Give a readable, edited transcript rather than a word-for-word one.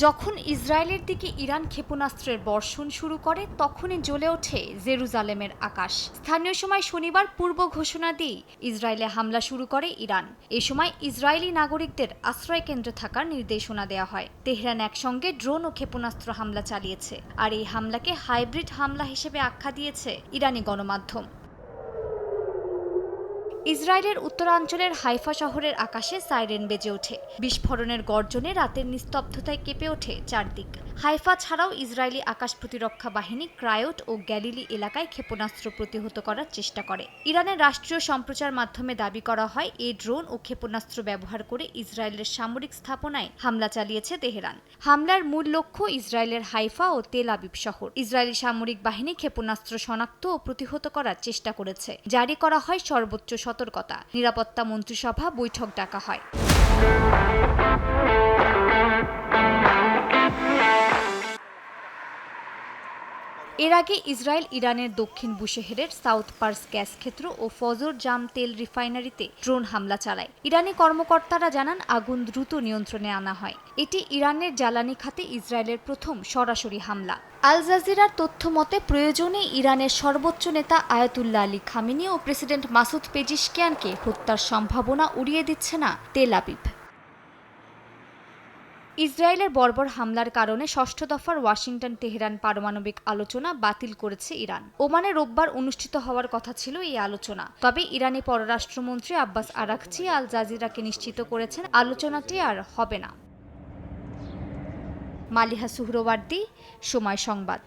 যখন ইসরায়েলের দিকে ইরান ক্ষেপণাস্ত্রের বর্ষণ শুরু করে তখনই জ্বলে ওঠে জেরুজালেমের আকাশ। স্থানীয় সময় শনিবার পূর্ব ঘোষণা দিয়ে ইসরায়েলে হামলা শুরু করে ইরান। এ সময় ইসরায়েলি নাগরিকদের আশ্রয় কেন্দ্রে থাকার নির্দেশনা দেওয়া হয়। তেহরান একসঙ্গে ড্রোন ও ক্ষেপণাস্ত্র হামলা চালিয়েছে, আর এই হামলাকে হাইব্রিড হামলা হিসেবে আখ্যা দিয়েছে ইরানি গণমাধ্যম। ইসরায়েলের উত্তরাঞ্চলের হাইফা শহরের আকাশে সাইরেন বেজে ওঠে। বিস্ফোরণের গর্জনে রাতের নিস্তব্ধতায় কেঁপে ওঠে চারদিক। হাইফা ছাড়াও ইসরায়েলি আকাশ প্রতিরক্ষা বাহিনী ক্রায়োট ও গ্যালিলি এলাকায় ক্ষেপণাস্ত্র প্রতিহত করার চেষ্টা করে। ইরানের রাষ্ট্রীয় সম্প্রচার মাধ্যমে দাবি করা হয়, এই ড্রোন ও ক্ষেপণাস্ত্র ব্যবহার করে ইসরায়েলের সামরিক স্থাপনায় হামলা চালিয়েছে তেহরান। হামলার মূল লক্ষ্য ইসরায়েলের হাইফা ও তেল আবিব শহর। ইসরায়েলি সামরিক বাহিনী ক্ষেপণাস্ত্র শনাক্ত ও প্রতিহত করার চেষ্টা করেছে। জারি করা হয় সর্বোচ্চ সতর্কতা। নিরাপত্তা মন্ত্রিসভা বৈঠক ডাকা হয়। এর আগে ইসরায়েল ইরানের দক্ষিণ বুশেহেরের সাউথ পার্স গ্যাস ক্ষেত্র ও ফজর জাম তেল রিফাইনারিতে ড্রোন হামলা চালায়। ইরানি কর্মকর্তারা জানান, আগুন দ্রুত নিয়ন্ত্রণে আনা হয়। এটি ইরানের জ্বালানি খাতে ইসরায়েলের প্রথম সরাসরি হামলা। আল জাজিরার তথ্য মতে, প্রয়োজনে ইরানের সর্বোচ্চ নেতা আয়াতুল্লাহ আলী খামেনি ও প্রেসিডেন্ট মাসুদ পেজিশকিয়ানকে হত্যার সম্ভাবনা উড়িয়ে দিচ্ছে না তেল আবিব। ইসরায়েলের বর্বর হামলার কারণে ষষ্ঠ দফার ওয়াশিংটন তেহরান পারমাণবিক আলোচনা বাতিল করেছে ইরান। ওমানে রোববার অনুষ্ঠিত হওয়ার কথা ছিল এই আলোচনা, তবে ইরানি পররাষ্ট্রমন্ত্রী আব্বাস আরাকচি আল জাজিরাকে নিশ্চিত করেছেন আলোচনাটি আর হবে না। মালিহা সুহরওয়ার্দী, সময় সংবাদ।